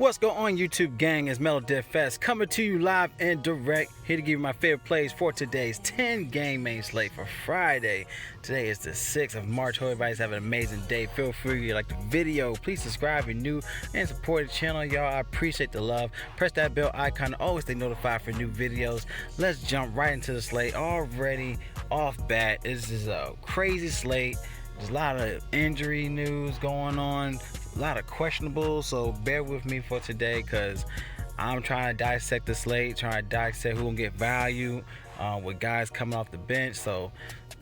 What's going on, YouTube gang? It's Mellow DFS coming to you live and direct, here to give you my favorite plays for today's 10-game main slate for Friday. Today is the 6th of March. Hope everybody's having an amazing day. Feel free, if you like the video, please subscribe if you're new and support the channel, y'all. I appreciate the love. Press that bell icon to always stay notified for new videos. Let's jump right into the slate. Already off bat, this is a crazy slate. There's a lot of injury news going on, a lot of questionables, so bear with me for today because I'm trying to dissect the slate, trying to dissect who will get value with guys coming off the bench. So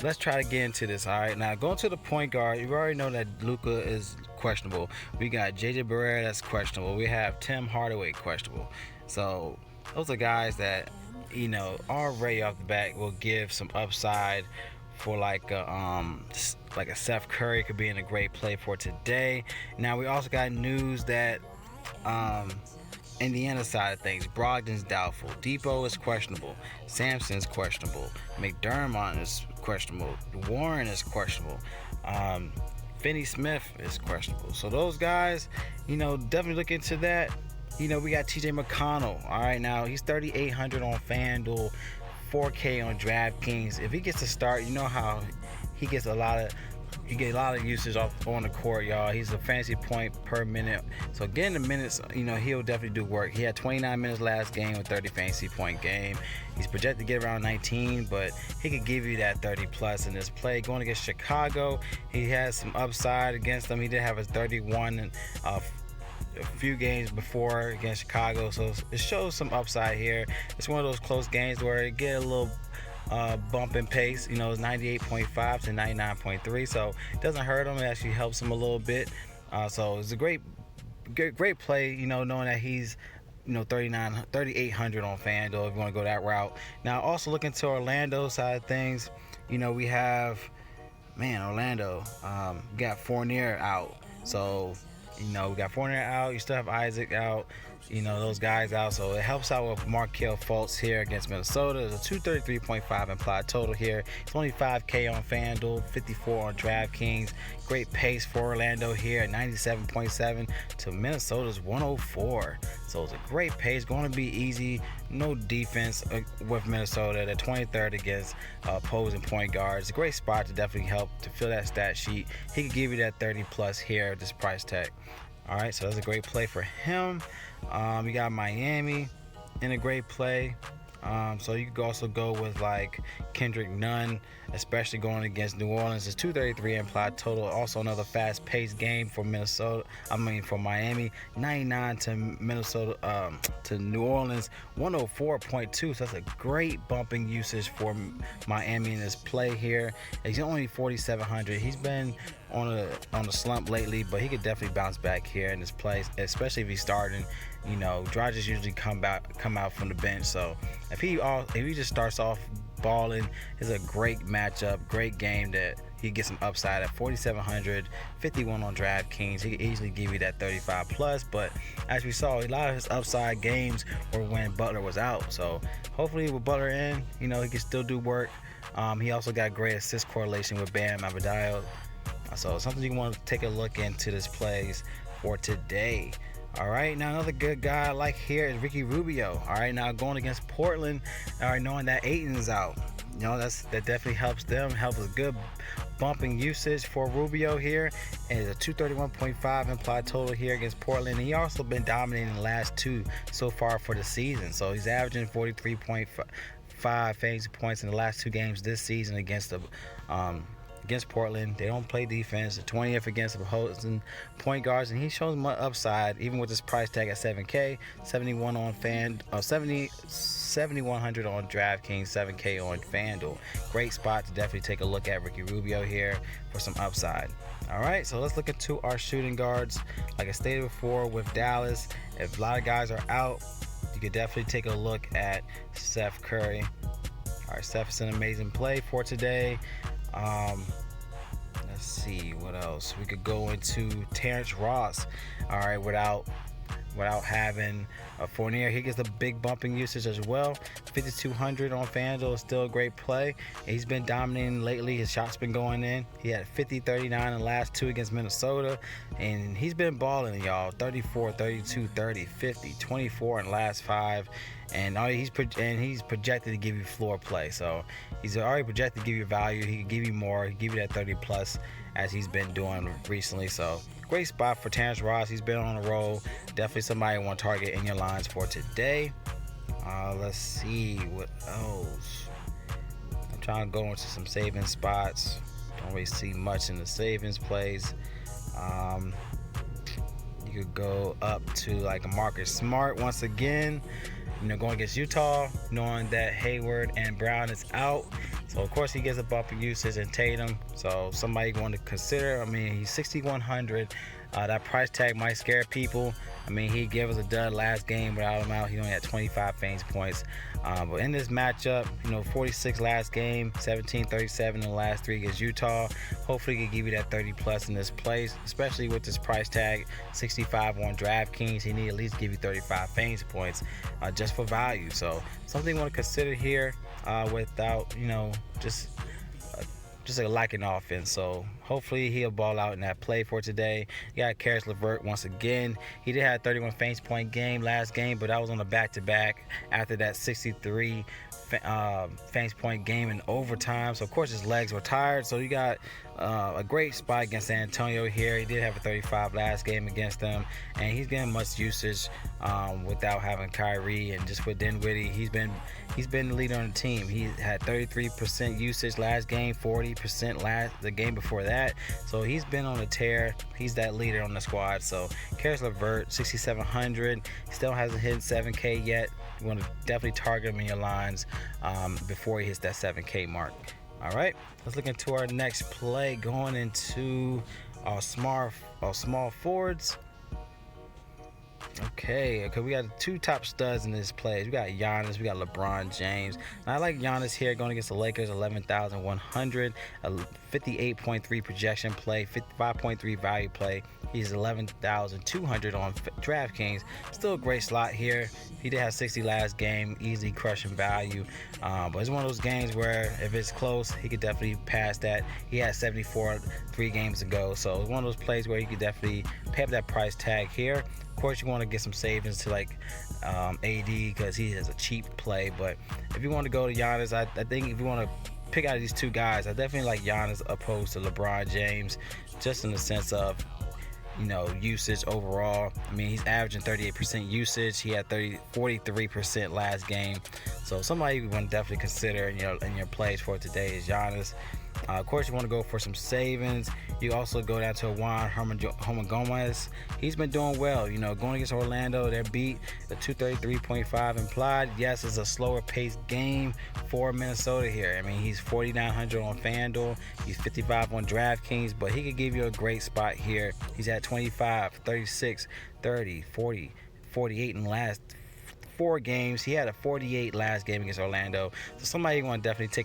let's try to get into this. All right, now going to the point guard, you already know that Luka is questionable. We got JJ Barea that's questionable. We have Tim Hardaway questionable. So those are guys that, you know, already off the bat will give some upside for like a Seth Curry could be in a great play for today. Now we also got news that Indiana side of things, Brogdon's doubtful, Depot is questionable, Sampson's questionable, McDermott is questionable, Warren is questionable, Finney Smith is questionable. So those guys, you know, definitely look into that. You know, we got TJ McConnell. All right, now he's 3,800 on FanDuel, 4K on DraftKings. If he gets to start, you know how he gets a lot of usage off on the court, y'all. He's a fantasy point per minute, so getting the minutes, you know, he'll definitely do work. He had 29 minutes last game with 30 fantasy point game. He's projected to get around 19, but he could give you that 30 plus in this play. Going against Chicago, he has some upside against them. He did have a 31 and a few games before against Chicago, so it shows some upside here. It's one of those close games where it get a little bump in pace. You know, it's 98.5 to 99.3, so it doesn't hurt him. It actually helps him a little bit. So it's a great play, you know, knowing that he's, you know, 3,800 on FanDuel if you want to go that route. Now also looking to Orlando side of things, you know, we have, Orlando got Fournier out, so you know, we got Fournier out. You still have Isaac out. You know, those guys out. So it helps out with Markelle Fultz here against Minnesota. There's a 233.5 implied total here. It's only 5K on FanDuel, 54 on DraftKings. Great pace for Orlando here at 97.7 to Minnesota's 104. So it's a great pace. Going to be easy. No defense with Minnesota. They're 23rd against opposing point guards. A great spot to definitely help to fill that stat sheet. He could give you that 30 plus here at this price tag. All right, so that's a great play for him. We got Miami in a great play. So you could also go with like Kendrick Nunn, especially going against New Orleans. It's 233 implied total. Also another fast-paced game for for Miami. 99 to Minnesota to New Orleans, 104.2. So that's a great bumping usage for Miami in this play here. He's only 4,700. He's been on a slump lately, but he could definitely bounce back here in this play, especially if he's starting. You know, Dragic usually come out from the bench, so if he just starts off balling, it's a great matchup, great game that he gets some upside at 4,700, 51 on DraftKings. He could easily give you that 35 plus, but as we saw, a lot of his upside games were when Butler was out. So hopefully with Butler in, you know, he can still do work. He also got great assist correlation with Bam Adebayo. So something you want to take a look into this plays for today. All right, now another good guy I like here is Ricky Rubio. All right, now going against Portland, all right, knowing that Ayton's out, you know, that definitely helps them. Helps with good bumping usage for Rubio here. And it's a 231.5 implied total here against Portland. And he also been dominating the last two so far for the season. So he's averaging 43.5 fantasy points in the last two games this season against Portland. They don't play defense. The 20th against opposing point guards, and he shows much upside even with this price tag at 7K, 71 on 7,100 on DraftKings, 7K on FanDuel. Great spot to definitely take a look at Ricky Rubio here for some upside. All right, so let's look into our shooting guards. Like I stated before with Dallas, if a lot of guys are out, you could definitely take a look at Seth Curry. All right, Seth is an amazing play for today. Let's see what else we could go into. Terrence Ross. All right, without without having a Fournier. He gets a big bumping usage as well. 5,200 on FanDuel is still a great play. He's been dominating lately. His shots been going in. He had 50, 39 in the last 2 against Minnesota, and he's been balling, y'all. 34, 32, 30, 50, 24 in the last 5. And he's projected to give you floor play. So he's already projected to give you value. He can give you more. He can give you that 30 plus as he's been doing recently. So great spot for Terrence Ross. He's been on a roll. Definitely somebody you want to target in your lines for today. Let's see what else. I'm trying to go into some savings spots. Don't really see much in the savings plays. You could go up to like a Marcus Smart once again. Going against Utah, knowing that Hayward and Brown is out. So, of course, he gets a bump in usage, and Tatum. So, somebody going to consider. He's 6,100. That price tag might scare people. He gave us a dud last game without him out. He only had 25 fantasy points. But in this matchup, 46 last game, 17-37 in the last 3 against Utah. Hopefully he can give you that 30 plus in this place, especially with this price tag, 65 on DraftKings. He need at least give you 35 fantasy points just for value. So something you want to consider here without, just a lacking offense. So hopefully he'll ball out in that play for today. You got Karis LeVert once again. He did have a 31 fantasy point game last game, but that was on a back-to-back after that 63 fantasy point game in overtime. So of course his legs were tired. So you got a great spot against San Antonio here. He did have a 35 last game against them, and he's getting much usage without having Kyrie, and just with Dinwiddie, he's been the leader on the team. He had 33% usage last game, 40% the game before that. So he's been on a tear. He's that leader on the squad. So Karis LeVert, 6,700. Still hasn't hit 7K yet. You want to definitely target him in your lines before he hits that 7K mark. All right, let's look into our next play, going into our small forwards. Okay, we got 2 top studs in this play. We got Giannis, we got LeBron James. And I like Giannis here going against the Lakers, 11,100, a 58.3 projection play, 55.3 value play. He's 11,200 on DraftKings. Still a great slot here. He did have 60 last game, easy crushing value. But it's one of those games where if it's close, he could definitely pass that. He had 74 3 games ago. So it's one of those plays where you could definitely pay up that price tag here. Of course, you want to get some savings to like AD because he has a cheap play. But if you want to go to Giannis, I think if you want to pick out of these 2 guys, I definitely like Giannis opposed to LeBron James, just in the sense of usage overall. He's averaging 38% usage. He had 43% last game. So somebody you want to definitely consider in your plays for today is Giannis. Of course, you want to go for some savings. You also go down to Juan Hernan-Gomez. He's been doing well. Going against Orlando, they're beat the 233.5 implied. Yes, it's a slower paced game for Minnesota here. He's 4,900 on FanDuel. He's 55 on DraftKings, but he could give you a great spot here. He's at 25, 36, 30, 40, 48 in the last 4 games. He had a 48 last game against Orlando. So somebody you want to definitely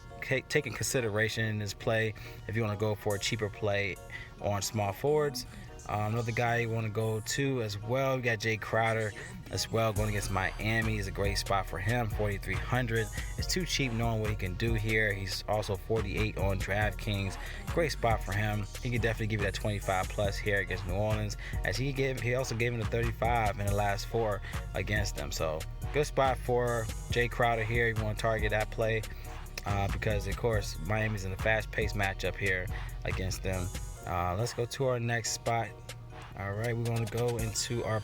take in consideration in this play if you want to go for a cheaper play on small forwards. Another guy you want to go to as well, you got Jay Crowder as well going against Miami. Is a great spot for him, 4,300. It's too cheap knowing what he can do here. He's also 48 on DraftKings. Great spot for him. He can definitely give you that 25 plus here against New Orleans, as he also gave him the 35 in the last 4 against them. So good spot for Jay Crowder here. You want to target that play because of course Miami's in a fast-paced matchup here against them. Let's go to our next spot. All right, we're going to go into our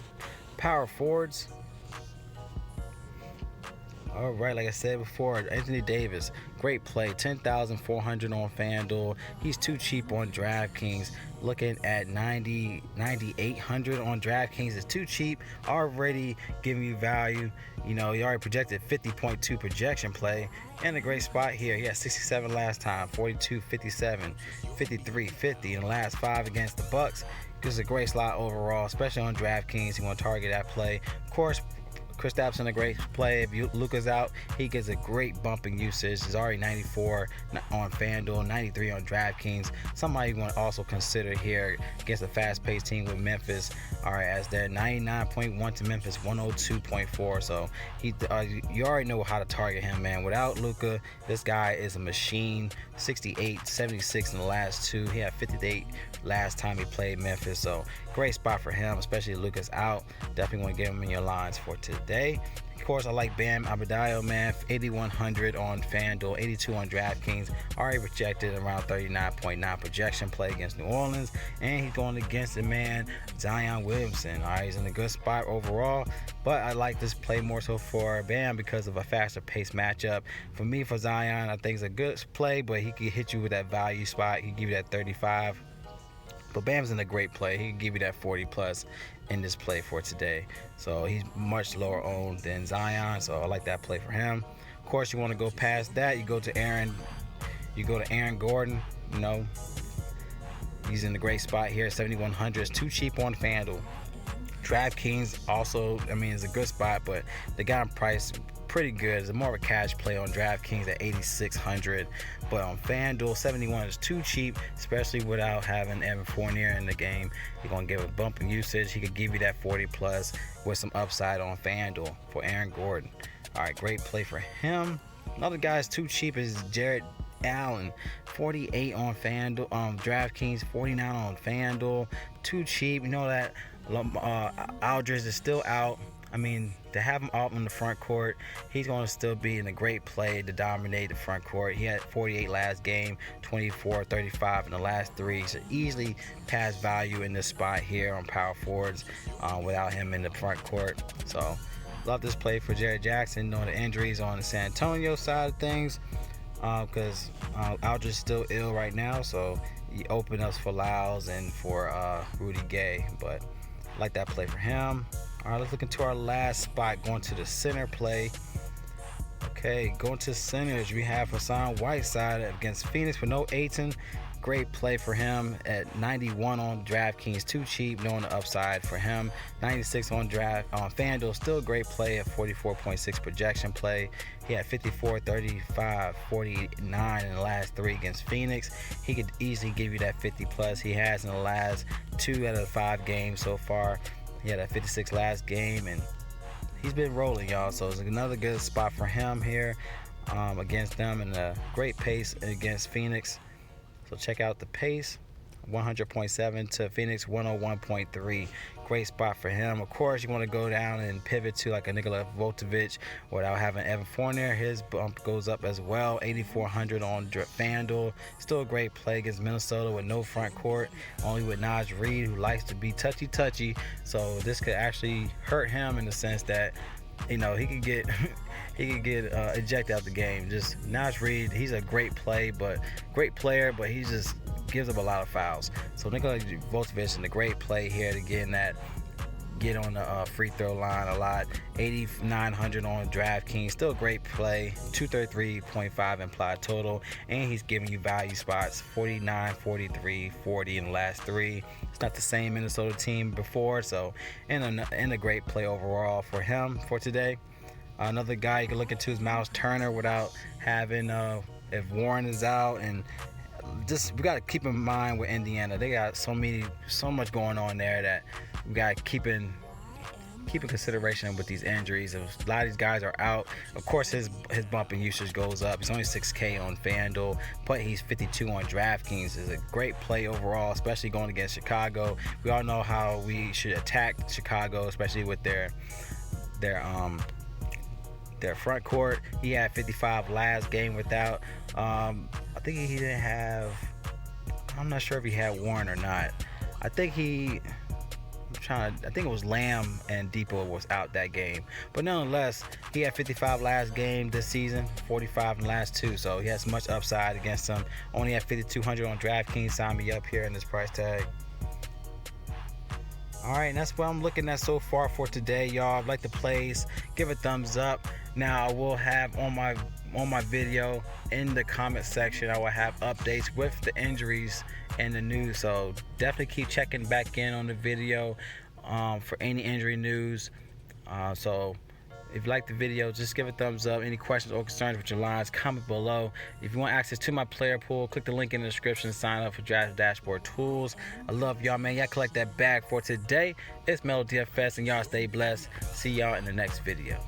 power forwards. All right, like I said before, Anthony Davis, great play, 10,400 on FanDuel. He's too cheap on DraftKings. Looking at 9,800 on DraftKings is too cheap. Already giving you value. He already projected 50.2 projection play, and a great spot here. He had 67 last time, 42, 57, 53, 50 in the last 5 against the Bucks. This is a great slot overall, especially on DraftKings. You want to target that play. Of course, Kristaps in a great play. If Luka's out, he gets a great bump in usage. He's already 94 on FanDuel, 93 on DraftKings. Somebody you want to also consider here against a fast-paced team with Memphis. All right, as they're 99.1 to Memphis 102.4. So you already know how to target him, man. Without Luka, this guy is a machine. 68, 76 in the last two. He had 58 last time he played Memphis. So great spot for him, especially if Luka's out. Definitely want to get him in your lines for today. Of course, I like Bam Adebayo, man. 8,100 on FanDuel, 82 on DraftKings. Already projected around 39.9 projection play against New Orleans. And he's going against the man, Zion Williamson. All right, he's in a good spot overall. But I like this play more so for Bam because of a faster pace matchup. For me, for Zion, I think it's a good play, but he can hit you with that value spot. He can give you that 35. But Bam's in a great play. He can give you that 40 plus in this play for today. So he's much lower owned than Zion. So I like that play for him. Of course, you want to go past that. You go to Aaron Gordon. You know, he's in a great spot here. 7,100 is too cheap on FanDuel. DraftKings also, I mean, is a good spot, but they got him priced pretty good. It's more of a cash play on DraftKings at 8,600, but on FanDuel 71 is too cheap, especially without having Evan Fournier in the game. You're gonna give a bump in usage. He could give you that 40 plus with some upside on FanDuel for Aaron Gordon. All right, great play for him. Another guy is too cheap is Jared Allen, 48 on FanDuel, DraftKings, 49 on FanDuel. Too cheap. You know that Aldridge is still out. I mean, to have him out in the front court, he's going to still be in a great play to dominate the front court. He had 48 last game, 24, 35 in the last three. So easily pass value in this spot here on power forwards without him in the front court. So love this play for Jared Jackson, knowing the injuries on the San Antonio side of things, because Aldridge is still ill right now. So he opened up for Lyles and for Rudy Gay, but I like that play for him. All right, let's look into our last spot, going to the center play. Okay, going to centers, we have Hassan Whiteside against Phoenix with no Ayton. Great play for him at 91 on DraftKings, too cheap, knowing the upside for him. 96 on FanDuel, still a great play at 44.6 projection play. He had 54, 35, 49 in the last three against Phoenix. He could easily give you that 50 plus. He has in the last 2 out of the 5 games so far. He had a 56 last game, and he's been rolling, y'all. So it's another good spot for him here against them, and a great pace against Phoenix. So check out the pace, 100.7 to Phoenix 101.3. Great spot for him. Of course, you want to go down and pivot to like a Nikola Vucevic without having Evan Fournier. His bump goes up as well, 8,400 on FanDuel. Still a great play against Minnesota with no front court, only with Naj Reid, who likes to be touchy. So this could actually hurt him in the sense that, you know, he could get ejected out the game. Just Naj Reid, he's a great player, but he just gives up a lot of fouls. So Nikola Vucevic is a great play here to get on the free throw line a lot. 8,900 on DraftKings, still a great play. 233.5 implied total, and he's giving you value spots, 49, 43, 40 in the last three. It's not the same Minnesota team before, so and a great play overall for him for today. Another guy you can look into is Miles Turner without having if Warren is out, and just we got to keep in mind with Indiana, they got so much going on there that we got to keep in consideration with these injuries. A lot of these guys are out. Of course, his bump in usage goes up. He's only 6K on FanDuel, but he's 52 on DraftKings. Is a great play overall, especially going against Chicago. We all know how we should attack Chicago, especially with their front court. He had 55 last game without. I think he didn't have. I'm not sure if he had Warren or not. I think it was Lamb and Depot was out that game. But nonetheless, he had 55 last game this season, 45 in the last 2. So he has much upside against them. Only had 5,200 on DraftKings. Sign me up here in this price tag. All right, and that's what I'm looking at so far for today, y'all. Like the plays, give a thumbs up. Now I will have on my video in the comment section, I will have updates with the injuries and the news. So definitely keep checking back in on the video for any injury news. So If you like the video, just give it a thumbs up. Any questions or concerns with your lines, comment below. If you want access to my player pool, click the link in the description. Sign up for Draft Dashboard Tools. I love y'all, man. Y'all collect that bag for today. It's Melo DFS, and y'all stay blessed. See y'all in the next video.